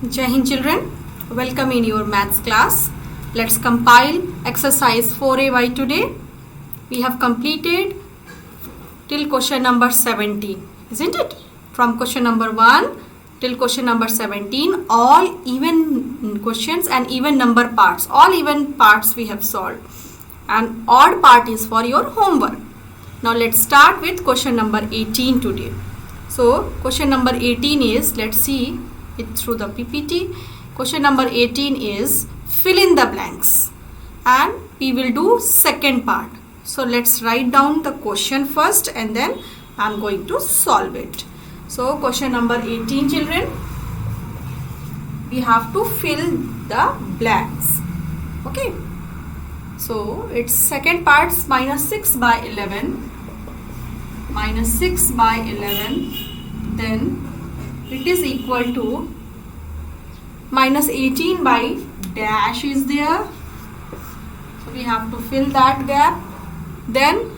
Jai Hind children, welcome in your maths class. Let's compile exercise 4AY today. We have completed till question number 17, isn't it? From question number 1 till question number 17, all even questions and even number parts, all even parts we have solved. And odd part is for your homework. Now let's start with question number 18 today. So question number 18 is, let's see it through the PPT. Question number 18 is fill in the blanks, and we will do second part. So let's write down the question first and then I'm going to solve it. So question number 18 children, we have to fill the blanks. Okay. So its second part's minus 6 by 11. Minus 6 by 11. Then it is equal to minus 18 by dash is there. So we have to fill that gap. Then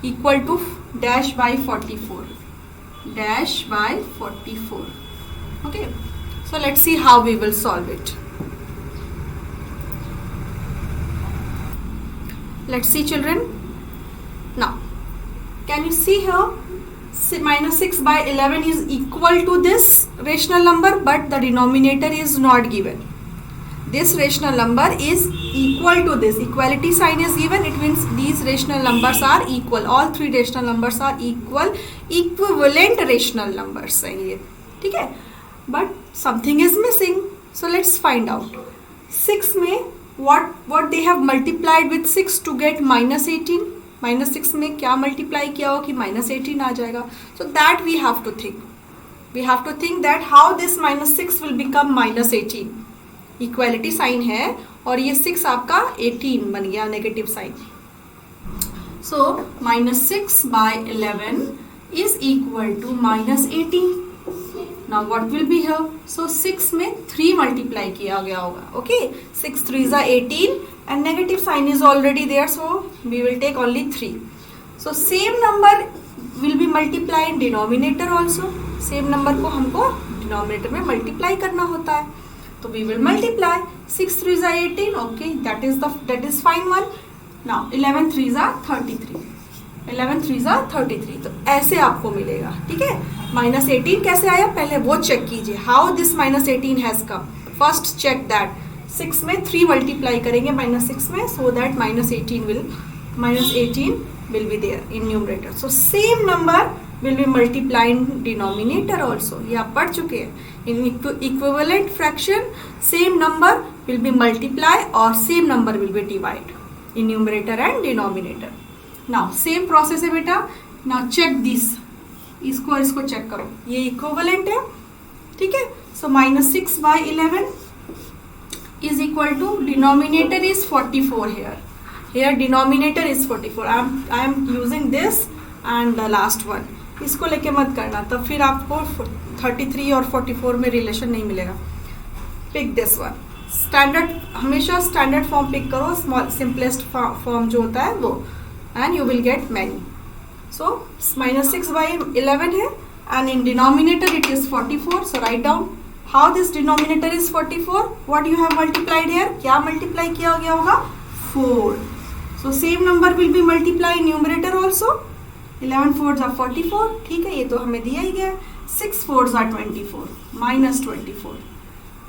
equal to dash by 44. Dash by 44. Okay. So let's see how we will solve it. Let's see children. Now, can you see here? Minus 6 by 11 is equal to this rational number, but the denominator is not given. This rational number is equal to this. Equality sign is given. It means these rational numbers are equal. All three rational numbers are equal. Equivalent rational numbers हैं ये. ठीक है? But something is missing. So let's find out. 6 में what they have multiplied with 6 to get minus 18. Minus 6 में क्या multiply किया हो कि माइनस 18 आ जाएगा. So that we have to think that how this minus 6 will become minus 18. Equality sign है और ये 6 आपका 18 बन गया negative sign. So minus 6 by 11 is equal to minus 18. Now what will be here? So 6 में 3 multiply किया गया होगा. Okay, 6 3 is 18 and negative sign is already there, so we will take only 3. So same number will be multiplied in denominator also. Same number को हमको denominator में multiply करना होता है. तो we will multiply. 6 3 is 18. Okay, that is fine one. Now 11 3 is 33. 11 3 is 33. तो ऐसे आपको मिलेगा. ठीक है? माइनस 18 कैसे आया पहले वो चेक कीजिए. How this minus 18 has come. First check that. 6 में 3 मल्टीप्लाई करेंगे माइनस 6 में, so that minus 18 will be there in numerator. So same number will be multiply in denominator also. ये आप पढ़ चुके हैं. In equivalent fraction same number will be multiply और same number will be divide in numerator and denominator. Now same process है बेटा. Now check this. इसको check करो. ये इक्विवेलेंट है. ठीक है. So minus 6 by 11 is equal to denominator is 44 here. Here denominator is 44. I am using this and the last one. इसको लेके मत करना, तब फिर आपको 33 और 44 में रिलेशन नहीं मिलेगा. Pick this one. स्टैंडर्ड, हमेशा स्टैंडर्ड फॉर्म पिक करो. स्मॉल सिंपलेस्ट फॉर्म जो होता है वो, and you will get many. So minus 6 by 11 है and in denominator it is 44. So write down. How this denominator is 44? What you have multiplied here? क्या multiply किया गया होगा? 4. So same number will be multiplied in numerator also. 11 4s are 44. ठीक है, ये तो हमें दिया ही गया. 6 4s are 24. Minus 24.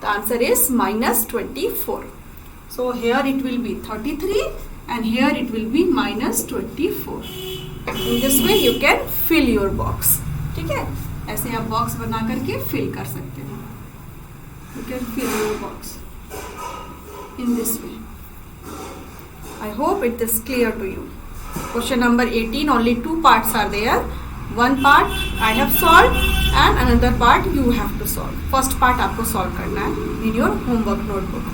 The answer is minus 24. So here it will be 33 and here it will be minus 24. In this way you can fill your box. ठीक है, ऐसे आप बॉक्स बना करके फिल कर सकते हैं. You can fill your box in this way. I hope it is clear to you. Question number 18, only 2 parts are there. One part I have solved and another part you have to solve. First part आपको solve करना है in your homework notebook.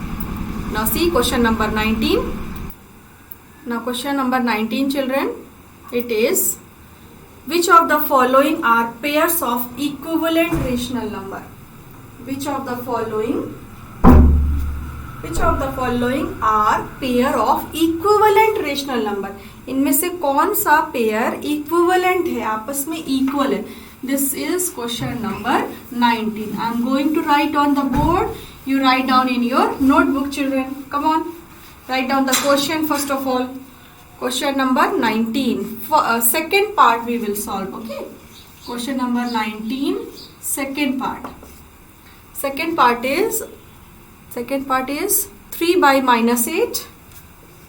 Now see question number 19. Now question number 19 children, it is which of the following are pairs of equivalent rational number? Which of the following are pair of equivalent rational number? इनमें से कौन सा pair equivalent है, आपस में equal है. This is question number 19. I am going to write on the board. You write down in your notebook, children. Come on. Write down the question first of all. Question number 19. Second part we will solve. Okay. Question number 19. Second part. Second part is 3 by minus 8.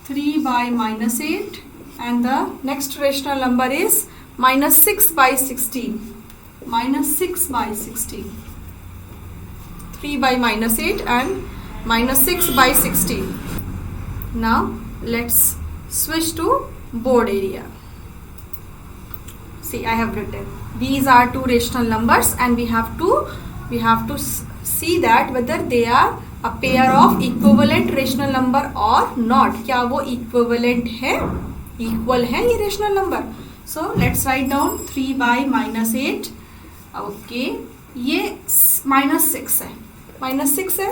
3 by minus 8. And the next rational number is minus 6 by 16. Minus 6 by 16. 3 by minus 8 and minus 6 by 16. Now let's switch to board area. See, I have written these are two rational numbers and we have to see that whether they are a pair of equivalent rational number or not. क्या वो equivalent है, equal है ये rational number. So let's write down 3 by minus 8. Okay, ये minus 6 है, minus 6 है.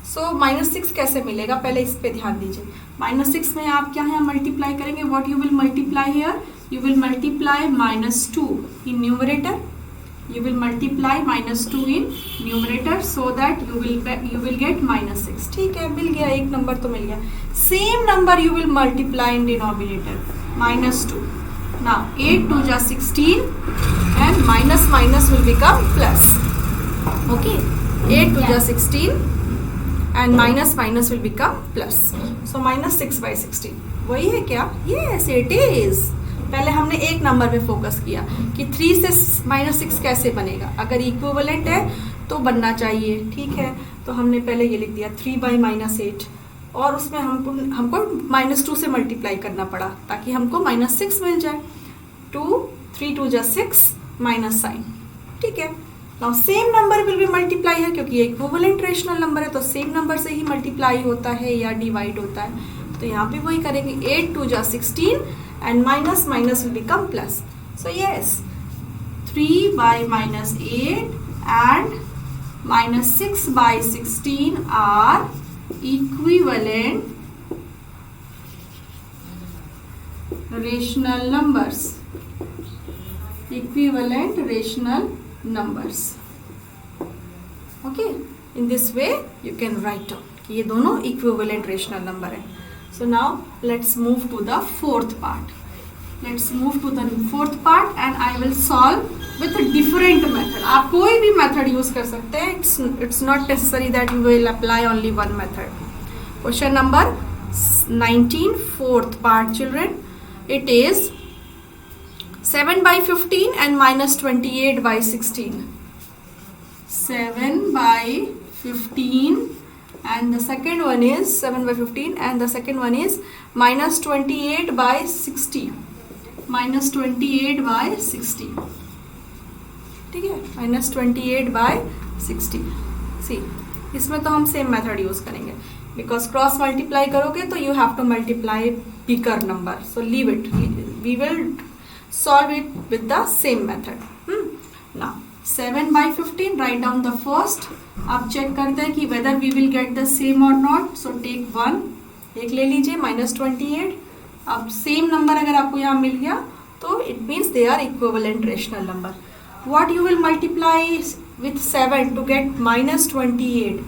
So minus 6 कैसे मिलेगा, पहले इस पे ध्यान दीजिए. माइनस 6 में आप क्या है मल्टीप्लाई करेंगे. What you will multiply here, you will multiply minus 2 in numerator. You will multiply minus 2 in numerator so that you will get minus 6. ठीक है, मिल गया, एक नंबर तो मिल गया. Same number you will multiply in denominator, minus 2. Now 8 2 जा 16 and minus minus will become plus. Okay, 8 2 जा 16 and minus minus will become plus. So minus 6 by 16. वही है क्या? Yes, it is. पहले हमने एक नंबर पे फोकस किया कि 3 से माइनस 6 कैसे बनेगा. अगर इक्विवेलेंट है तो बनना चाहिए. ठीक है, तो हमने पहले ये लिख दिया 3 बाई माइनस 8 और उसमें हमको माइनस 2 से मल्टीप्लाई करना पड़ा ताकि हमको माइनस 6 मिल जाए. 3 2 जा 6 माइनस साइन. ठीक है, now same number will be multiply है क्योंकि इक्विवेलेंट रेशनल नंबर है तो सेम नंबर से ही मल्टीप्लाई होता है या डिवाइड होता है. तो यहाँ पे वही करेंगे. 8 2 जा 16 and minus minus will become plus. So yes, 3 by minus 8 and minus 6 by 16 are equivalent rational numbers. Equivalent rational numbers. Okay, in this way you can write down कि ये दोनों equivalent rational number है. So now let's move to the fourth part. Let's move to the fourth part and I will solve with a different method. आप कोई भी method use कर सकते हैं. It's not necessary that you will apply only one method. Question number 19, fourth part, children. It is 7 by 15 and minus 28 by 16. 7 by 15. And the second one is 7 by 15 and the second one is minus 28 by 60. Minus 28 by 60. ठीक है, minus 28 by 60. See, इसमें तो हम same method use करेंगे because cross multiply करोगे तो you have to multiply bigger number. So leave it, we will solve it with the same method. Now 7 by 15, write down the first. आप चेक करते हैं कि whether we will get the same or not. So take 1, एक ले लीजिए minus 28. अब same number अगर आपको यहाँ मिल गया तो it means they are equivalent rational number. What you will multiply with 7 to get minus 28?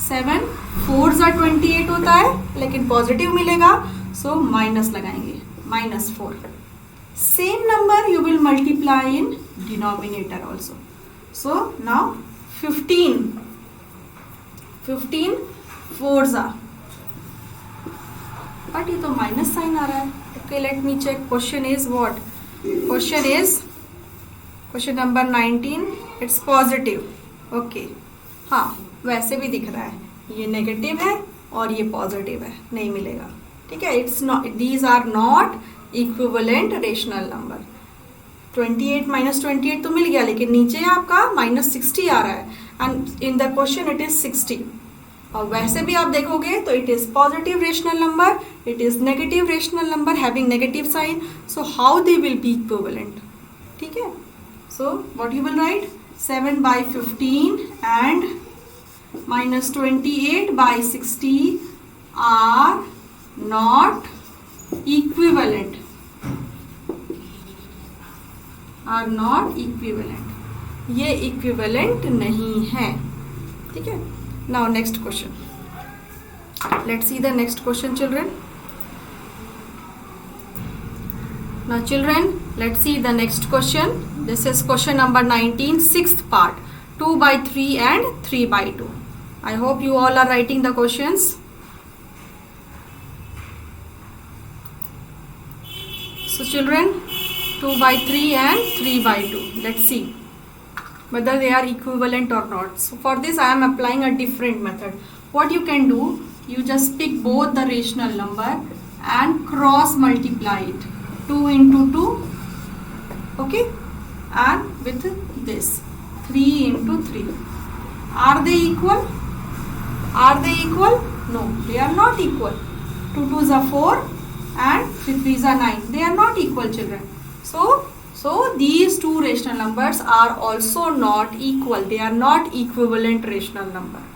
7 4 जा 28 होता है लेकिन पॉजिटिव मिलेगा so माइनस लगाएंगे, minus 4. Same number you will multiply in denominator also. So now 15 4 जा, बट ये तो माइनस साइन आ रहा है. Okay, let me check. Question is what? Question number 19, it's positive. Okay, हाँ वैसे भी दिख रहा है, ये नेगेटिव है और ये पॉजिटिव है, नहीं मिलेगा. ठीक है, it's not, these are not equivalent rational number. 28 minus 28 तो मिल गया लेकिन नीचे आपका minus 60 आ रहा है and in the question it is 60. और वैसे भी आप देखोगे तो it is positive rational number, it is negative rational number having negative sign. So how they will be equivalent. ठीक है, so what you will write? 7 by 15 and minus 28 by 60 are not equivalent. Are not equivalent. ये equivalent नहीं है, ठीक है। Now next question, let's see the next question children. Now children, let's see the next question. This is question number 19, sixth part, 2 by 3 and 3 by 2. I hope you all are writing the questions. So children, 2 by 3 and 3 by 2. Let's see whether they are equivalent or not. So for this I am applying a different method. What you can do, you just pick both the rational number and cross multiply it. 2 into 2, okay, and with this 3 into 3. Are they equal? Are they equal? No, they are not equal. 2 2s are 4 and 3 3s are 9. They are not equal, children. So these two rational numbers are also not equal. They are not equivalent rational number.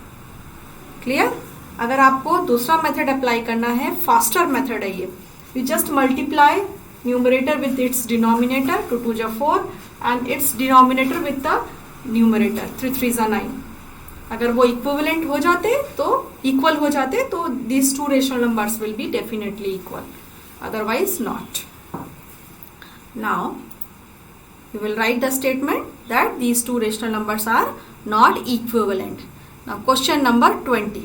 Clear? अगर आपको दूसरा method apply करना है, faster method है ये. You just multiply numerator with its denominator, 2 2s are 4 and its denominator with the numerator, 3 3s are 9. अगर वो equivalent हो जाते तो इक्वल हो जाते तो these two rational numbers will be definitely equal, otherwise not. Now you will write the statement that these two rational numbers are not equivalent. Now question number 20,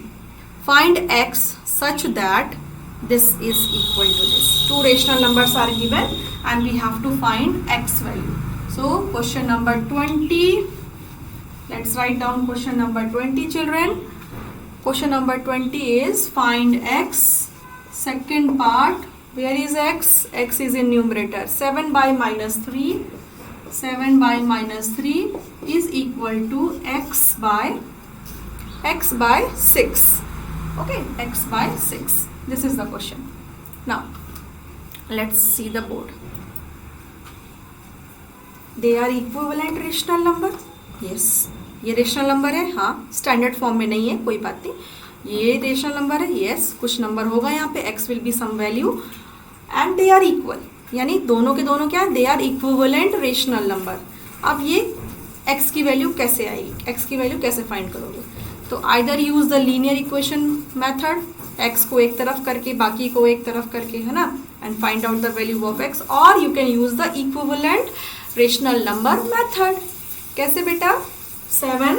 find x such that this is equal to this. Two rational numbers are given and we have to find x value. So question number 20, let's write down question number 20 children. Question number 20 is find x. Second part, where is x? X is in numerator. 7 by minus 3. 7 by minus 3 is equal to x by 6. Okay, x by 6. This is the question. Now let's see the board. They are equivalent rational number. Yes, ये rational number है, हाँ standard form में नहीं है, कोई बात नहीं. ये रेशनल नंबर है, यस कुछ नंबर होगा यहाँ पे, x will be some value and they are equal, यानी दोनों के दोनों क्या है, they are equivalent rational number. अब ये x की वैल्यू कैसे आएगी, x की वैल्यू कैसे फाइंड करोगे? तो either use the linear equation method, x को एक तरफ करके बाकी को एक तरफ करके, है ना, and find out the value of x, और you can use the equivalent rational number method. कैसे बेटा? 7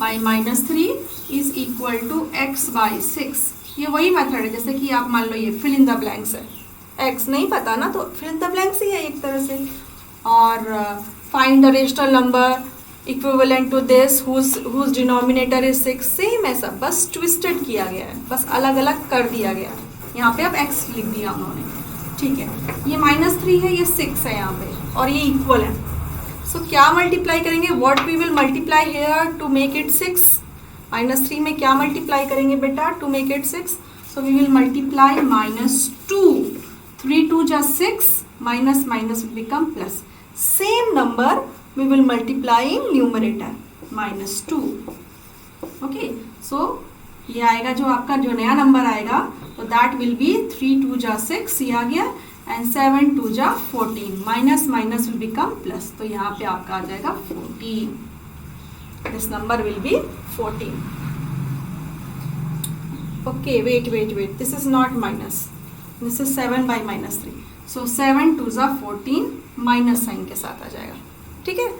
by minus 3 is equal to x by 6. ये वही मेथड है जैसे कि आप मान लो ये फिल इन द ब्लैंक्स है, x नहीं पता ना तो फिल इन द ब्लैंक्स ही है एक तरह से, और find the rational number equivalent to this whose denominator is 6. Same है सब, बस ट्विस्टेड किया गया है, बस अलग अलग कर दिया गया है. यहाँ पे अब x लिख दिया उन्होंने, ठीक है. ये -3 है, ये 6 है यहाँ पे, और ये इक्वल है. सो क्या मल्टीप्लाई करेंगे? What we will multiply here to make it 6? -3 में क्या मल्टीप्लाई करेंगे बेटा to make it 6? So we will multiply -2. 3 2 जा 6, minus minus will become plus. Same number we will multiply in numerator -2. okay, so ये आएगा जो आपका जो नया नंबर आएगा तो that will be 3 2 जा 6, ये आ गया, and 7 2 जा 14, minus minus will become plus, तो यहाँ पे आपका आ जाएगा 14. this number will be 14. okay, wait, this is not minus, this is 7 by -3, so 7 2 जा 14, माइनस साइन के साथ आ जाएगा, ठीक है.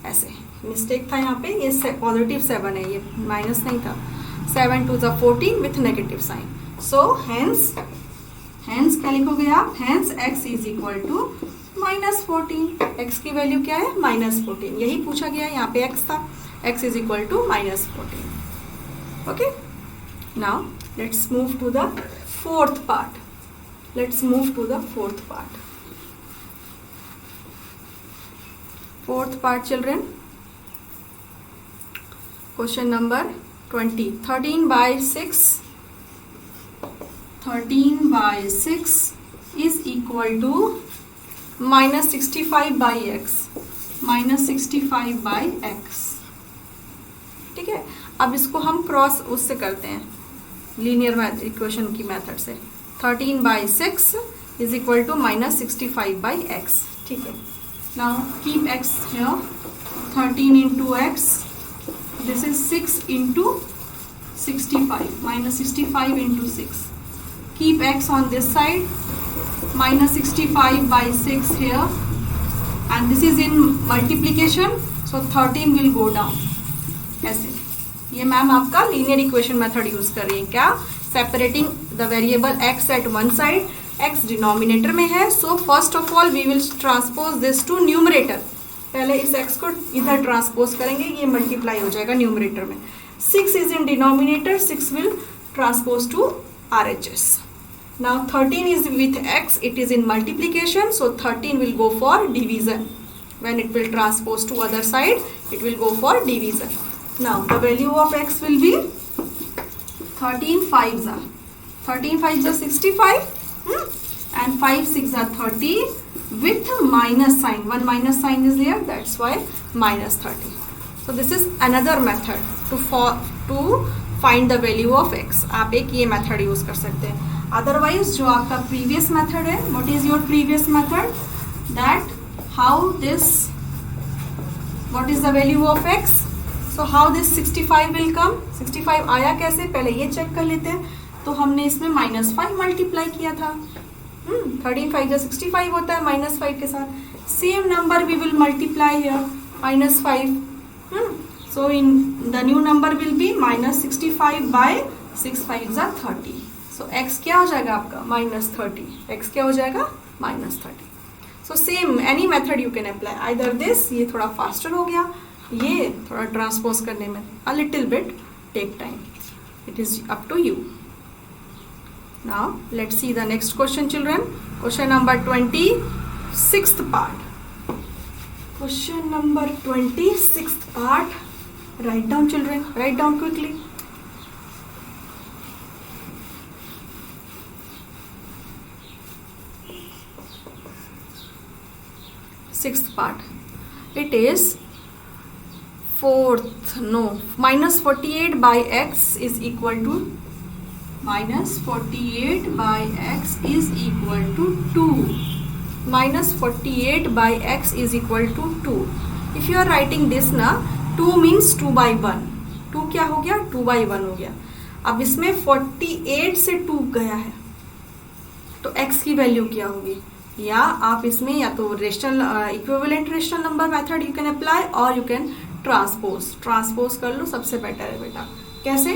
ऐसे मिस्टेक था यहाँ पे, ये पॉजिटिव 7 है, ये माइनस नहीं था. 7 2 जा 14 with negative sign. So hence क्या लिखोगे आप? Hence x is equal to -14. x की वैल्यू क्या है? -14. यही पूछा गया है, यहाँ पे x था, x is equal to -14. Okay, now let's move to the fourth part. Fourth part children, question number 20. 13 by 6 is equal to -65 by x. ठीक है. अब इसको हम क्रॉस उससे करते हैं, लीनियर इक्वेशन की मेथड से. 13 by 6 is equal to -65 by x. ठीक है. Now keep x here 13 into x. This is 6 into 65. Minus 65 into 6. Keep x on this side. Minus 65 by 6 here. And this is in multiplication. So 13 will go down. ऐसे ये ma'am आपका linear equation method use कर रही है क्या? Separating the variable x at one side. x denominator में है, so first of all we will transpose this to numerator. पहले इस x को इधर ट्रांसपोज करेंगे, ये मल्टीप्लाई हो जाएगा न्यूमरेटर में. 6 is in denominator, 6 will transpose to RHS. Now 13 is with x, it is in multiplication, so 13 will go for division. When it will transpose to other side, it will go for division. Now the value of x will be 13 5s are 65 and 5 6 are 30 with minus sign. One minus sign is there, that's why minus 30. So this is another method to find the value of x. आप एक ये method use कर सकते हैं. Otherwise जो आपका previous method है, what is your previous method? That what is the value of x? So how this 65 will come? 65 आया कैसे, पहले ये चेक कर लेते हैं. तो हमने इसमें -5 मल्टीप्लाई किया था. 13 5 65 होता है -5 के साथ. Same number we will multiply here -5. So in the new number will be -65 by 6 5s are 30. So x क्या हो जाएगा आपका -30. x क्या हो जाएगा -30. So same any method you can apply. Either this, ये थोड़ा faster हो गया, ये थोड़ा ट्रांसपोज करने में a little bit take time. It is up to you. Now let's see the next question, children. Question number 26th part. Question number 26th part. Write down, children. Write down quickly. Sixth part. It is minus 48 by x is equal to minus 48 by x is equal to 2. Minus 48 by x is equal to 2. If you are writing this ना, 2 means 2 by 1. 2 क्या हो गया? 2 by 1 हो गया. अब इसमें 48 से 2 गया है, तो x की वैल्यू क्या होगी? या आप इसमें या तो rational equivalent rational number method you can apply और यू कैन ट्रांसपोज कर लो, सबसे बेटर है बेटा. कैसे?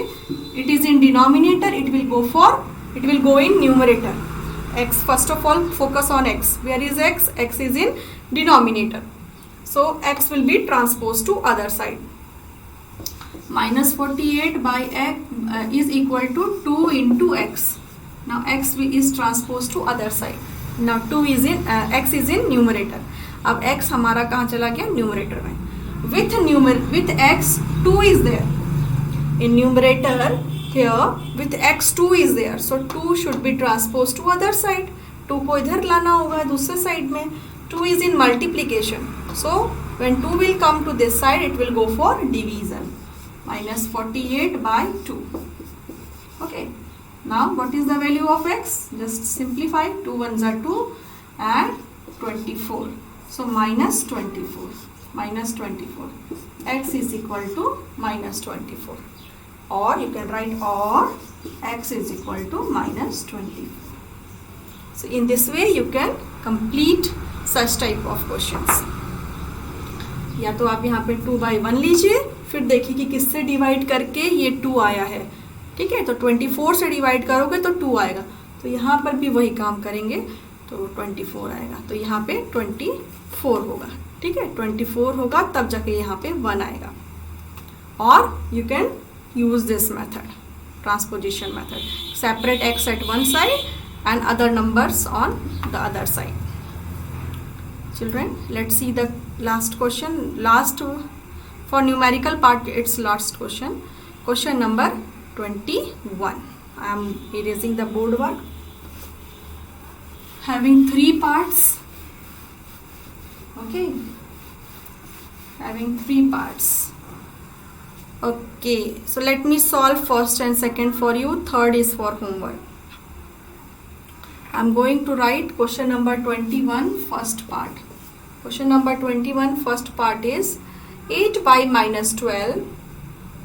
It is in denominator, it will go in numerator. x first of all focus on x. Where is x? x is in denominator, so x will be transposed to other side. Minus 48 by x is equal to 2 into x. Now x is transposed to other side. Now 2 is in x is in numerator. अब x हमारा कहाँ चला गया? Numerator में. With x 2 is there in numerator here. With x 2 is there, so 2 should be transposed to other side. 2 को इधर लाना होगा दूसरे साइड में. 2 is in multiplication, so when 2 will come to this side, it will go for division. Minus 48 by 2. Okay. Now what is the value of x? Just simplify. 2 ones are 2 and 24. So minus 24. Minus 24. X is equal to minus 24. Or you can write or x is equal to minus 24. So in this way you can complete such type of questions. या तो आप यहाँ पे 2 by 1 लीजिए, फिर देखिए कि किससे डिवाइड करके ये 2 आया है. ठीक है, तो 24 से डिवाइड करोगे तो 2 आएगा, तो यहाँ पर भी वही काम करेंगे तो 24 आएगा, तो यहाँ पे 24 होगा. ठीक है, 24 होगा तब जाके यहाँ पे 1 आएगा. और you can use this method, transposition method. Separate x at one side and other numbers on the other side. Children, let's see the last question. Last for numerical part, it's last question. Question number 21. I am erasing the board work. Having 3 parts. Okay. Having 3 parts. Okay. So let me solve first and second for you. Third is for homework. I am going to write question number 21 first part. Question number 21 first part is 8 by minus 12,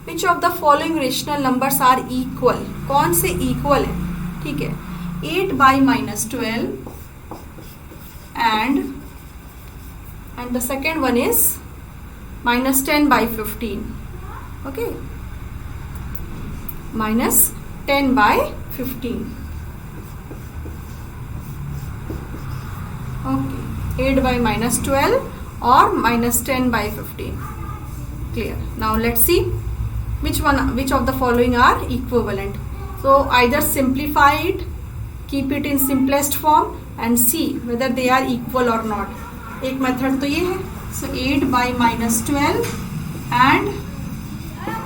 which of the following rational numbers are equal? कौन से equal है? ठीक है, 8 by minus 12 and the second one is minus 10 by 15. Okay, minus 10 by 15. Okay, 8 by minus 12 or minus 10 by 15. Clear. Now let's see which of the following are equivalent. So either simplify it, keep it in simplest form and see whether they are equal or not. एक method तो ये है. So 8 by minus 12 and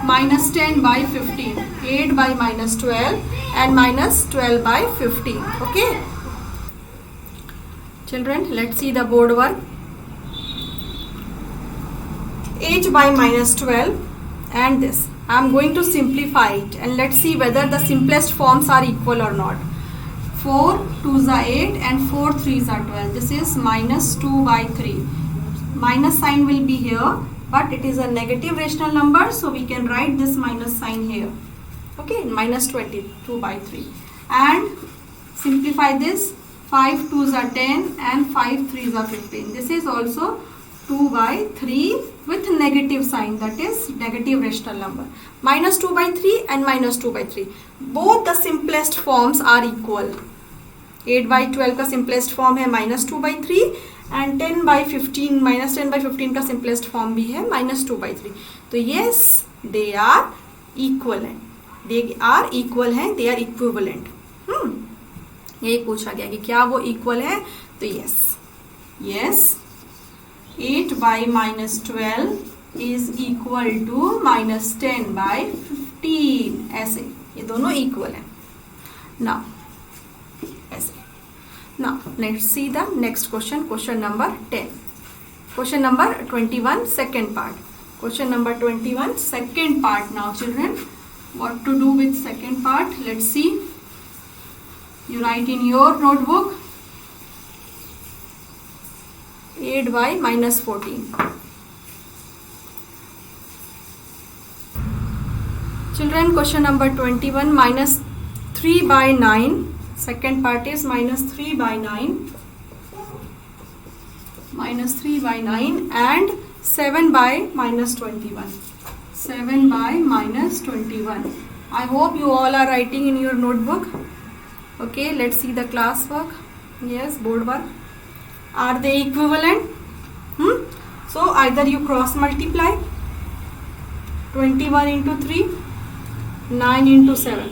minus 10 by 15. 8 by minus 12 and minus 12 by 15. Okay. Children, let's see the board work. 8 by minus 12 and this. I am going to simplify it and let's see whether the simplest forms are equal or not. 4 2s are 8 and 4 3s are 12. This is minus 2 by 3. Minus sign will be here, but it is a negative rational number, so we can write this minus sign here. Okay, minus 22 by 3. And simplify this. 5 2s are 10 and 5 3s are 15. This is also 2 by 3 with negative sign, that is negative rational number. Minus 2 by 3 and minus 2 by 3. Both the simplest forms are equal. 8 by 12 का simplest form है minus 2 by 3 and 10 by 15 minus 10 by 15 का simplest form भी है minus 2 by 3. तो yes, they are equivalent. They are equal हैं, they are equivalent. यही पूछा गया कि क्या वो equal है, तो yes 8 by minus 12 is equal to minus 10 by 15. ऐसे ये दोनों equal हैं. Now ऐसे. Now let's see the next question. Question number 10. Question number 21, second part. Question number 21, second part. Now children, what to do with second part? Let's see. You write in your notebook 8 by minus 14. Children, question number 21, minus 3 by 9. Second part is minus 3 by 9. Minus 3 by 9 and 7 by minus 21. 7 by minus 21. I hope you all are writing in your notebook. Okay, let's see the class work. Yes, board work. Are they equivalent? So either you cross multiply 21 into 3, 9 into 7.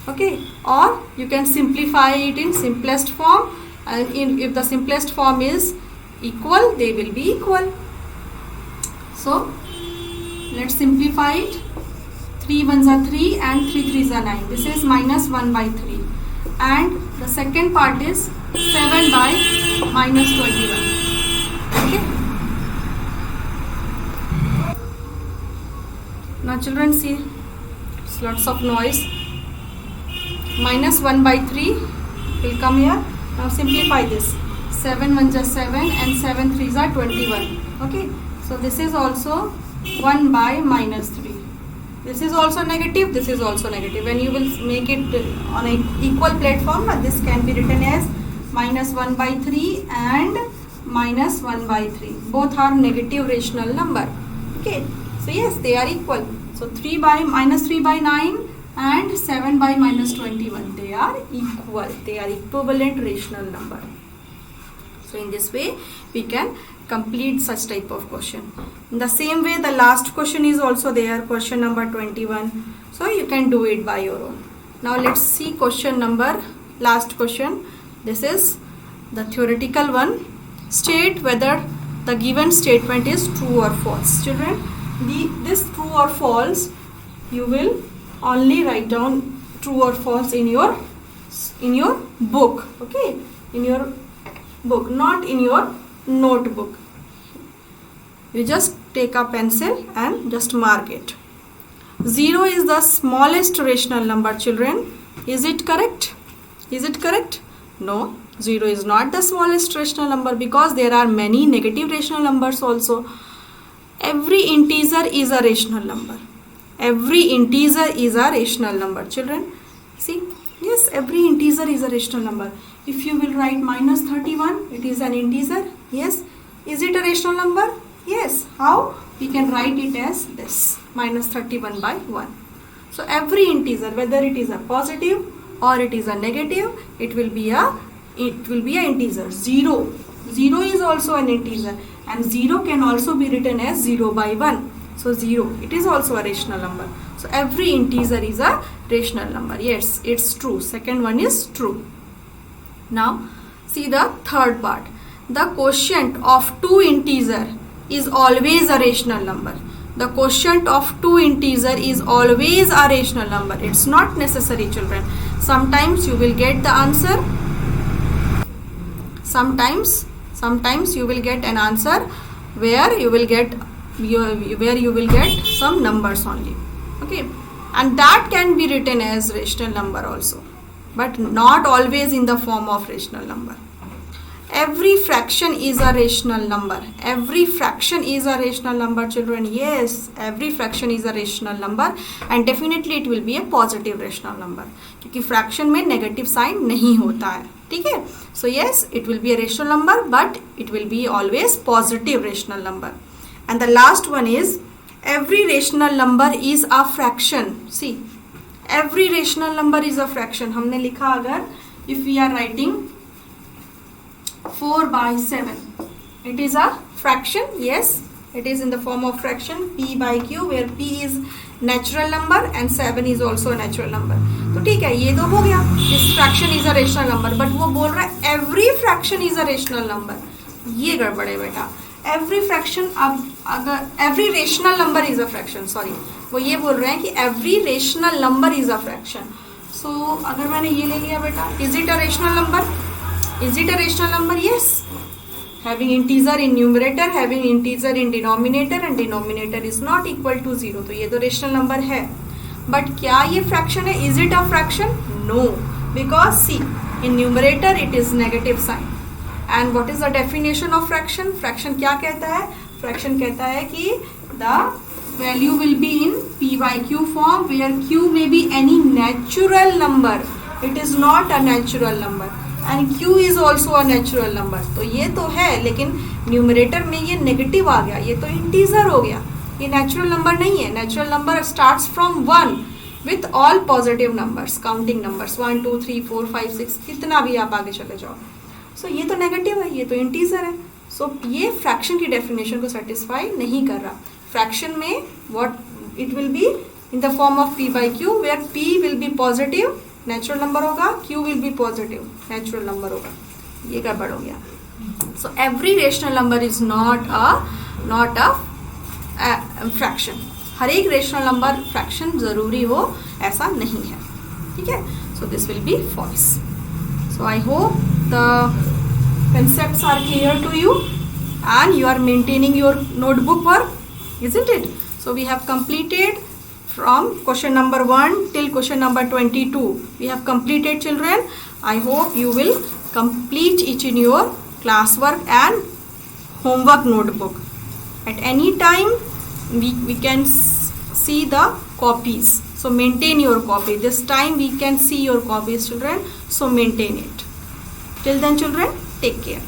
Okay, or you can simplify it in simplest form, and if the simplest form is equal, they will be equal. So let's simplify it. 3 1s are 3 and 3 3s are 9. This is minus 1 by 3. And the second part is 7 by minus 21. Okay. Now children, see, it's lots of noise. Minus 1 by 3 will come here. Now simplify this. 7 1s are 7 and 7 3s are 21. Okay. So this is also 1 by minus 3. This is also negative, this is also negative. When you will make it on an equal platform, this can be written as minus 1 by 3 and minus 1 by 3. Both are negative rational number. Okay, so yes, they are equal. So 3 by minus 3 by 9 and 7 by minus 21. They are equal. They are equivalent rational number. So in this way, we can complete such type of question. In the same way, the last question is also there, question number 21. So you can do it by your own. Now let's see question number, last question. This is the theoretical one. State whether the given statement is true or false. Children, this true or false, you will only write down true or false in your book. Okay, in your book, not in your notebook. You just take a pencil and just mark it. 0 is the smallest rational number, children. Is it correct? Is it correct? No, 0 is not the smallest rational number because there are many negative rational numbers also. every integer is a rational number. Every integer is a rational number, children. See, yes, every integer is a rational number. If you will write minus 31, it is an integer. Yes. Is it a rational number? Yes. How? We can write it as this, minus 31 by 1. So every integer, whether it is a positive or it is a negative, it will be a integer. 0 is also an integer, and 0 can also be written as 0 by 1. So 0, it is also a rational number. So every integer is a rational number. Yes, it's true. Second one is true. Now see the third part. The quotient of two integer is always a rational number. The quotient of two integer is always a rational number. It's not necessary, children. Sometimes you will get the answer. Sometimes you will get an answer where you will get some numbers only. Okay, and that can be written as rational number also, but not always in the form of rational number. Every fraction is a rational number. Every fraction is a rational number, children. Yes, every fraction is a rational number, and definitely it will be a positive rational number, क्योंकि fraction में negative sign नहीं होता है. ठीक है? So yes, it will be a rational number, but it will be always positive rational number. And the last one is every rational number is a fraction. See, every rational number is a fraction. हमने लिखा अगर if we are writing 4 by 7, it is a fraction. Yes, it is in the form of fraction p by q, where p is natural number and 7 is also a natural number. तो ठीक है, ये तो हो गया. This fraction is a rational number, but वो बोल रहा है every fraction is a rational number. ये गड़बड़ है बेटा. Every fraction, अब अगर every rational number is a fraction, sorry, वो ये बोल रहे हैं कि every rational number is a fraction. So अगर मैंने ये ले लिया बेटा, is it a rational number? Is it a rational number? Yes. Having integer in numerator, having integer in denominator, and denominator is not equal to 0. तो ये तो rational number है. But क्या ये fraction है? Is it a fraction? No. Because see, in numerator it is negative sign. And what is the definition of fraction? Fraction क्या कहता है? Fraction कहता है कि the value will be in p by q form, where q may be any natural number. It is not a natural number. And q is also a natural number. तो ये तो है, लेकिन न्यूमरेटर में ये नेगेटिव आ गया, ये तो इंटीजर हो गया, ये नेचुरल नंबर नहीं है. Natural number starts from 1 with all positive numbers, counting numbers 1 2 3 4 5 6, कितना भी आप आगे चले जाओ. सो ये तो नेगेटिव है, ये तो इंटीजर है. सो ये फ्रैक्शन की डेफिनेशन को सेटिस्फाई नहीं कर रहा. फ्रैक्शन में what it will be in the form of p by q, where p will be positive natural number होगा, q will be positive natural number होगा. ये गड़बड़ हो गया. So every rational number is not a fraction. हर एक rational number fraction जरूरी हो ऐसा नहीं है. ठीक है? So this will be false. So I hope the concepts are clear to you and you are maintaining your notebook work, isn't it? So we have completed from question number 1 till question number 22. We have completed, children. I hope you will complete it in your classwork and homework notebook. At any time we can see the copies, so maintain your copy. This time we can see your copies, children, so maintain it. Till then, children, take care.